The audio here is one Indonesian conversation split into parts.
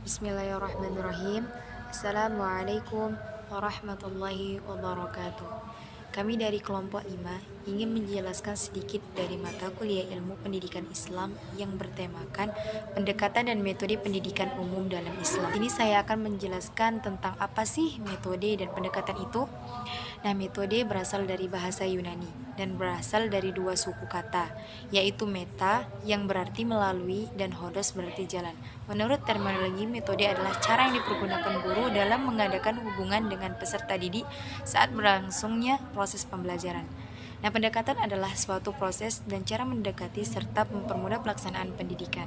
Bismillahirrahmanirrahim. Assalamualaikum warahmatullahi wabarakatuh. Kami dari kelompok 5 ingin menjelaskan sedikit dari mata kuliah ilmu pendidikan Islam yang bertemakan pendekatan dan metode pendidikan umum dalam Islam. Ini saya akan menjelaskan tentang apa sih metode dan pendekatan itu. Nah, metode berasal dari bahasa Yunani dan berasal dari dua suku kata, yaitu meta yang berarti melalui dan hodos berarti jalan. Menurut terminologi, metode adalah cara yang dipergunakan guru dalam mengadakan hubungan dengan peserta didik saat berlangsungnya proses pembelajaran. Nah, pendekatan adalah suatu proses dan cara mendekati serta mempermudah pelaksanaan pendidikan.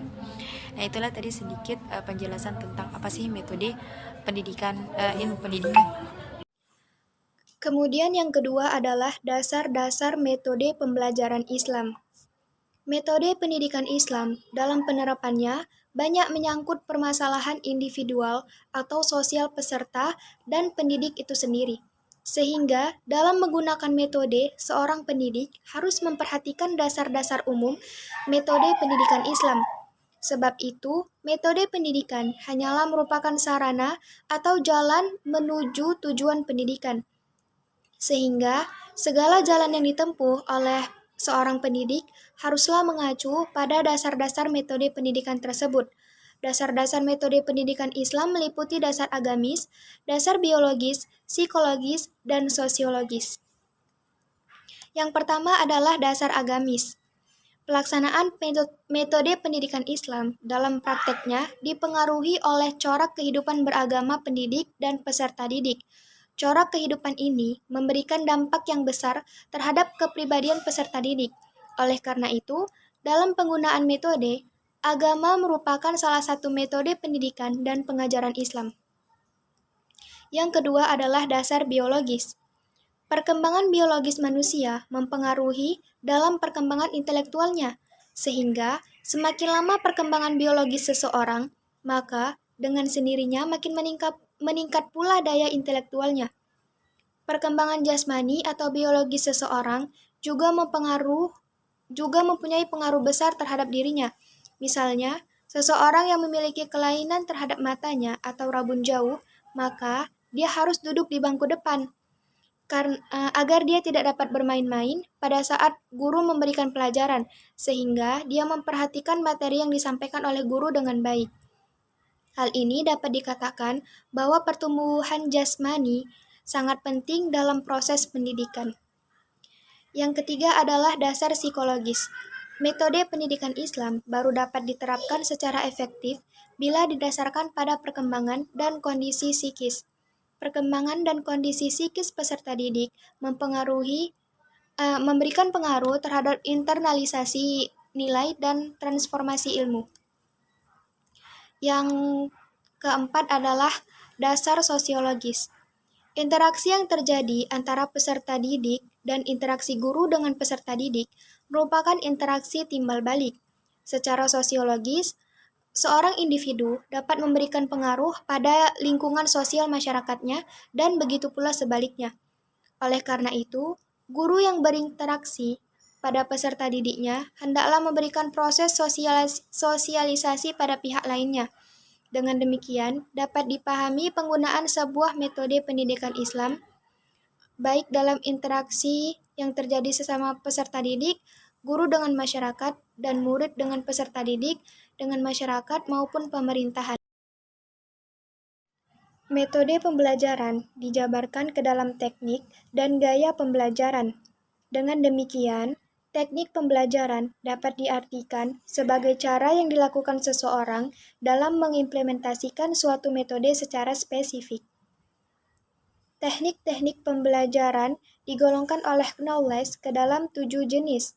Nah, itulah tadi sedikit penjelasan tentang apa sih metode pendidikan, ilmu pendidikan. Kemudian yang kedua adalah dasar-dasar metode pembelajaran Islam. Metode pendidikan Islam dalam penerapannya banyak menyangkut permasalahan individual atau sosial peserta dan pendidik itu sendiri. Sehingga dalam menggunakan metode, seorang pendidik harus memperhatikan dasar-dasar umum metode pendidikan Islam. Sebab itu, metode pendidikan hanyalah merupakan sarana atau jalan menuju tujuan pendidikan. Sehingga segala jalan yang ditempuh oleh seorang pendidik haruslah mengacu pada dasar-dasar metode pendidikan tersebut. Dasar-dasar metode pendidikan Islam meliputi dasar agamis, dasar biologis, psikologis, dan sosiologis. Yang pertama adalah dasar agamis. Pelaksanaan metode pendidikan Islam dalam prakteknya dipengaruhi oleh corak kehidupan beragama pendidik dan peserta didik. Corak kehidupan ini memberikan dampak yang besar terhadap kepribadian peserta didik. Oleh karena itu, dalam penggunaan metode, agama merupakan salah satu metode pendidikan dan pengajaran Islam. Yang kedua adalah dasar biologis. Perkembangan biologis manusia mempengaruhi dalam perkembangan intelektualnya, sehingga semakin lama perkembangan biologis seseorang, maka dengan sendirinya makin meningkat pula daya intelektualnya. Perkembangan jasmani atau biologis seseorang juga mempunyai pengaruh besar terhadap dirinya. Misalnya, seseorang yang memiliki kelainan terhadap matanya atau rabun jauh, maka dia harus duduk di bangku depan agar dia tidak dapat bermain-main pada saat guru memberikan pelajaran, sehingga dia memperhatikan materi yang disampaikan oleh guru dengan baik. Hal ini dapat dikatakan bahwa pertumbuhan jasmani sangat penting dalam proses pendidikan. Yang ketiga adalah dasar psikologis. Metode pendidikan Islam baru dapat diterapkan secara efektif bila didasarkan pada perkembangan dan kondisi psikis. Perkembangan dan kondisi psikis peserta didik memberikan pengaruh terhadap internalisasi nilai dan transformasi ilmu. Yang keempat adalah dasar sosiologis. Interaksi yang terjadi antara peserta didik dan interaksi guru dengan peserta didik merupakan interaksi timbal balik. Secara sosiologis, seorang individu dapat memberikan pengaruh pada lingkungan sosial masyarakatnya dan begitu pula sebaliknya. Oleh karena itu, guru yang berinteraksi pada peserta didiknya hendaklah memberikan proses sosialisasi pada pihak lainnya. Dengan demikian, dapat dipahami penggunaan sebuah metode pendidikan Islam, baik dalam interaksi yang terjadi sesama peserta didik, guru dengan masyarakat, dan murid dengan peserta didik, dengan masyarakat maupun pemerintahan. Metode pembelajaran dijabarkan ke dalam teknik dan gaya pembelajaran. Dengan demikian, teknik pembelajaran dapat diartikan sebagai cara yang dilakukan seseorang dalam mengimplementasikan suatu metode secara spesifik. Teknik-teknik pembelajaran digolongkan oleh Knowles ke dalam 7 jenis.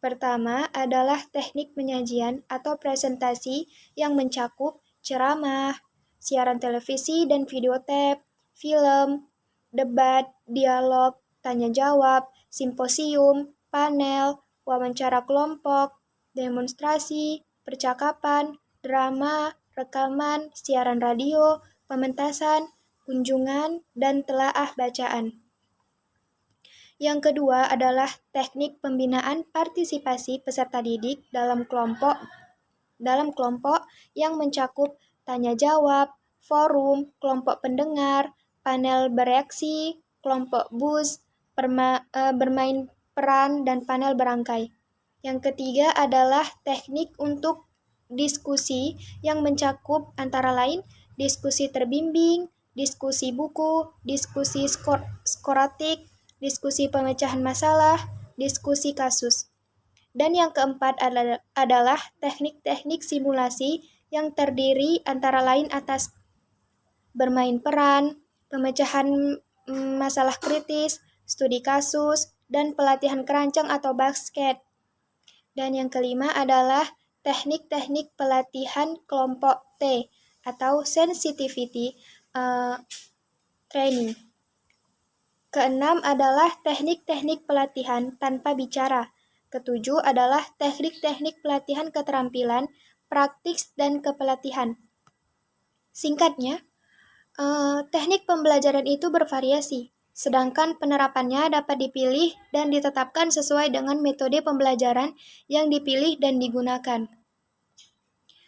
Pertama adalah teknik penyajian atau presentasi yang mencakup ceramah, siaran televisi dan video tape, film, debat, dialog, tanya jawab, simposium, panel, wawancara kelompok, demonstrasi, percakapan, drama, rekaman, siaran radio, pementasan, kunjungan, dan telaah bacaan. Yang kedua adalah teknik pembinaan partisipasi peserta didik dalam kelompok yang mencakup tanya jawab, forum, kelompok pendengar, panel bereaksi, kelompok bus, bermain peran, dan panel berangkai. Yang ketiga adalah teknik untuk diskusi yang mencakup antara lain diskusi terbimbing, diskusi buku, diskusi skoratik, diskusi pemecahan masalah, diskusi kasus. Dan yang keempat adalah teknik-teknik simulasi yang terdiri antara lain atas bermain peran, pemecahan masalah kritis, studi kasus, dan pelatihan kerancang atau basket. Dan yang kelima adalah teknik-teknik pelatihan kelompok T atau sensitivity training. Keenam adalah teknik-teknik pelatihan tanpa bicara. Ketujuh adalah teknik-teknik pelatihan keterampilan, praktis, dan kepelatihan. Singkatnya, teknik pembelajaran itu bervariasi, sedangkan penerapannya dapat dipilih dan ditetapkan sesuai dengan metode pembelajaran yang dipilih dan digunakan.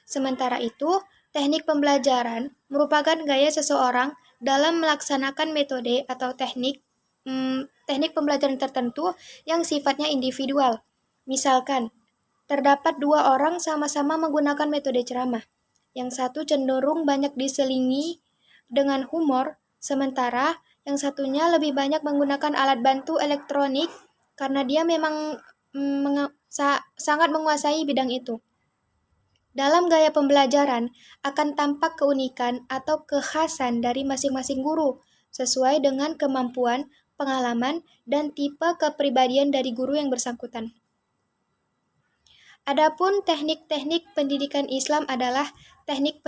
Sementara itu, teknik pembelajaran merupakan gaya seseorang dalam melaksanakan metode atau teknik pembelajaran tertentu yang sifatnya individual. Misalkan, terdapat dua orang sama-sama menggunakan metode ceramah. Yang satu cenderung banyak diselingi dengan humor, sementara yang satunya lebih banyak menggunakan alat bantu elektronik karena dia memang sangat menguasai bidang itu. Dalam gaya pembelajaran akan tampak keunikan atau kekhasan dari masing-masing guru, sesuai dengan kemampuan, pengalaman, dan tipe kepribadian dari guru yang bersangkutan. Adapun teknik-teknik pendidikan Islam adalah teknik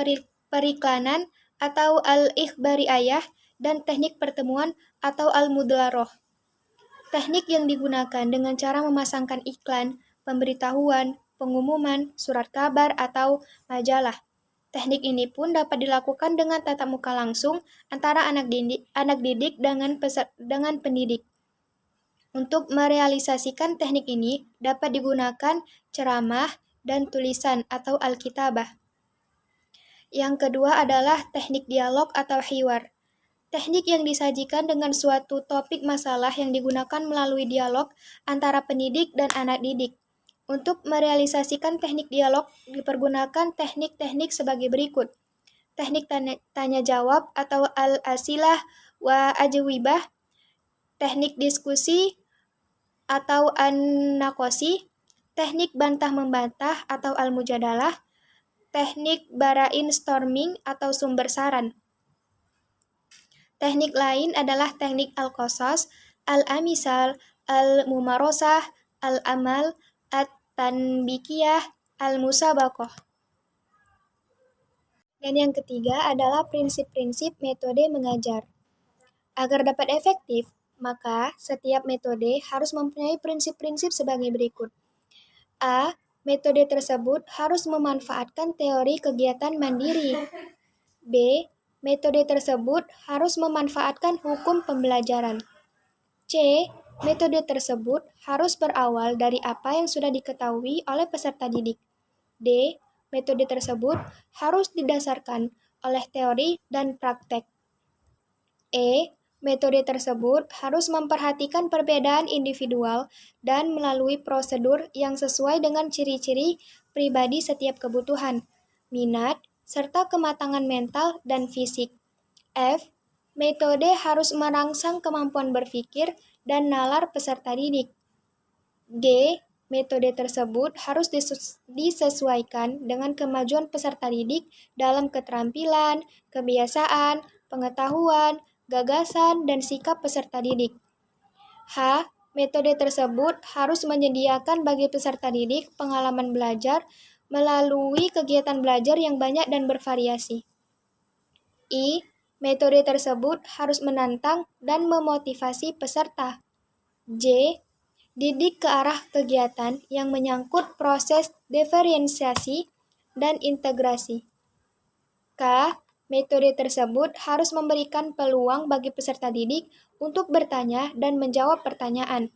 periklanan atau al-ikhbariyah dan teknik pertemuan atau al-mudlaroh. Teknik yang digunakan dengan cara memasangkan iklan, pemberitahuan, pengumuman, surat kabar, atau majalah. Teknik ini pun dapat dilakukan dengan tatap muka langsung antara anak didik dengan pendidik. Untuk merealisasikan teknik ini dapat digunakan ceramah dan tulisan atau alkitabah. Yang kedua adalah teknik dialog atau hiwar. Teknik yang disajikan dengan suatu topik masalah yang digunakan melalui dialog antara pendidik dan anak didik. Untuk merealisasikan teknik dialog dipergunakan teknik-teknik sebagai berikut. Teknik tanya jawab atau al-asilah wa ajwibah, teknik diskusi atau an-nakosi, teknik bantah-membantah atau al-mujadalah, teknik brainstorming atau sumber saran. Teknik lain adalah teknik al-qasas, al-amisal, al-mumarosah, al-amal, at-tanbikiyah, al-musabaqah. Dan yang ketiga adalah prinsip-prinsip metode mengajar. Agar dapat efektif, maka setiap metode harus mempunyai prinsip-prinsip sebagai berikut. A. Metode tersebut harus memanfaatkan teori kegiatan mandiri. B. Metode tersebut harus memanfaatkan hukum pembelajaran. C. Metode tersebut harus berawal dari apa yang sudah diketahui oleh peserta didik. D. Metode tersebut harus didasarkan oleh teori dan praktek. E. Metode tersebut harus memperhatikan perbedaan individual dan melalui prosedur yang sesuai dengan ciri-ciri pribadi setiap kebutuhan, minat, serta kematangan mental dan fisik. F. Metode harus merangsang kemampuan berpikir dan nalar peserta didik. G. Metode tersebut harus disesuaikan dengan kemajuan peserta didik dalam keterampilan, kebiasaan, pengetahuan, gagasan, dan sikap peserta didik. H. Metode tersebut harus menyediakan bagi peserta didik pengalaman belajar melalui kegiatan belajar yang banyak dan bervariasi. I. Metode tersebut harus menantang dan memotivasi peserta. J. Didik ke arah kegiatan yang menyangkut proses diferensiasi dan integrasi. K. Metode tersebut harus memberikan peluang bagi peserta didik untuk bertanya dan menjawab pertanyaan.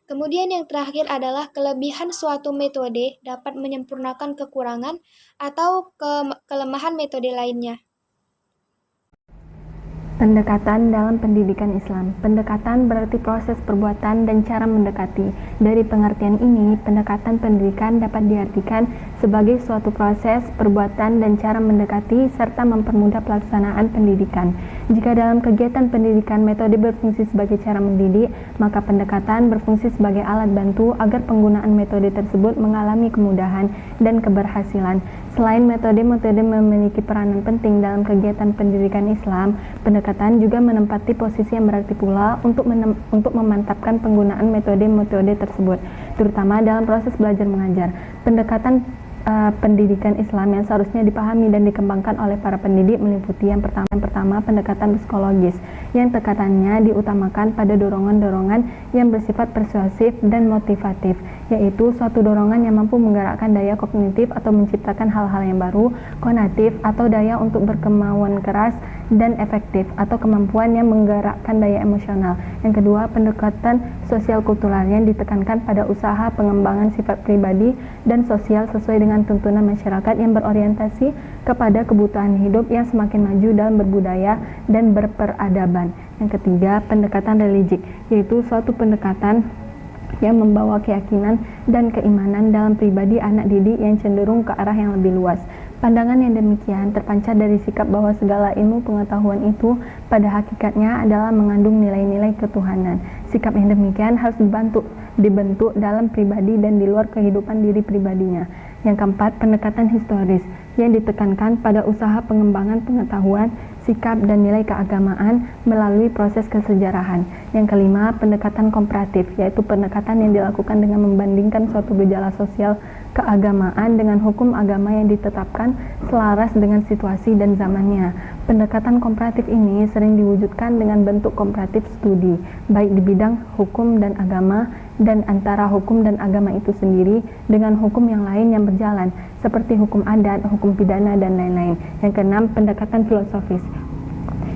Kemudian yang terakhir adalah kelebihan suatu metode dapat menyempurnakan kekurangan atau kelemahan metode lainnya. Pendekatan dalam pendidikan Islam. Pendekatan berarti proses perbuatan dan cara mendekati. Dari pengertian ini, pendekatan pendidikan dapat diartikan sebagai suatu proses, perbuatan, dan cara mendekati serta mempermudah pelaksanaan pendidikan. Jika dalam kegiatan pendidikan metode berfungsi sebagai cara mendidik, maka pendekatan berfungsi sebagai alat bantu agar penggunaan metode tersebut mengalami kemudahan dan keberhasilan. Selain metode-metode memiliki peranan penting dalam kegiatan pendidikan Islam, pendekatan juga menempati posisi yang berarti pula untuk memantapkan penggunaan metode-metode tersebut, terutama dalam proses belajar mengajar. Pendekatan pendidikan Islam yang seharusnya dipahami dan dikembangkan oleh para pendidik meliputi yang pertama pendekatan psikologis, yang tekanannya diutamakan pada dorongan-dorongan yang bersifat persuasif dan motivatif, yaitu suatu dorongan yang mampu menggerakkan daya kognitif atau menciptakan hal-hal yang baru, konatif atau daya untuk berkemauan keras dan efektif, atau kemampuan yang menggerakkan daya emosional. Yang kedua, pendekatan sosial kultural yang ditekankan pada usaha pengembangan sifat pribadi dan sosial sesuai dengan tuntunan masyarakat yang berorientasi kepada kebutuhan hidup yang semakin maju dalam berbudaya dan berperadaban. Yang ketiga, pendekatan religi, yaitu suatu pendekatan yang membawa keyakinan dan keimanan dalam pribadi anak didik yang cenderung ke arah yang lebih luas. Pandangan yang demikian terpancar dari sikap bahwa segala ilmu pengetahuan itu pada hakikatnya adalah mengandung nilai-nilai ketuhanan. Sikap yang demikian harus dibentuk dalam pribadi dan di luar kehidupan diri pribadinya. Yang keempat, pendekatan historis yang ditekankan pada usaha pengembangan pengetahuan, sikap, dan nilai keagamaan melalui proses kesejarahan. Yang kelima, pendekatan komparatif, yaitu pendekatan yang dilakukan dengan membandingkan suatu gejala sosial keagamaan dengan hukum agama yang ditetapkan selaras dengan situasi dan zamannya. Pendekatan komparatif ini sering diwujudkan dengan bentuk komparatif studi, baik di bidang hukum dan agama, dan antara hukum dan agama itu sendiri dengan hukum yang lain yang berjalan, seperti hukum adat, hukum pidana, dan lain-lain. Yang keenam, pendekatan filosofis,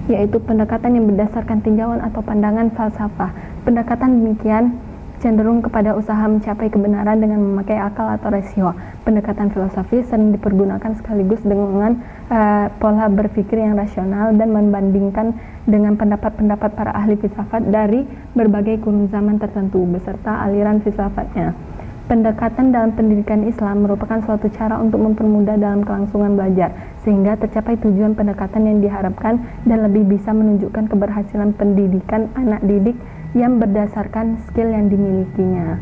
yaitu pendekatan yang berdasarkan tinjauan atau pandangan falsafah. Pendekatan demikian cenderung kepada usaha mencapai kebenaran dengan memakai akal atau rasio. Pendekatan filosofis sering dipergunakan sekaligus dengan pola berpikir yang rasional dan membandingkan dengan pendapat-pendapat para ahli filsafat dari berbagai kurun zaman tertentu beserta aliran filsafatnya. Pendekatan dalam pendidikan Islam merupakan suatu cara untuk mempermudah dalam kelangsungan belajar, sehingga tercapai tujuan pendekatan yang diharapkan dan lebih bisa menunjukkan keberhasilan pendidikan anak didik yang berdasarkan skill yang dimilikinya.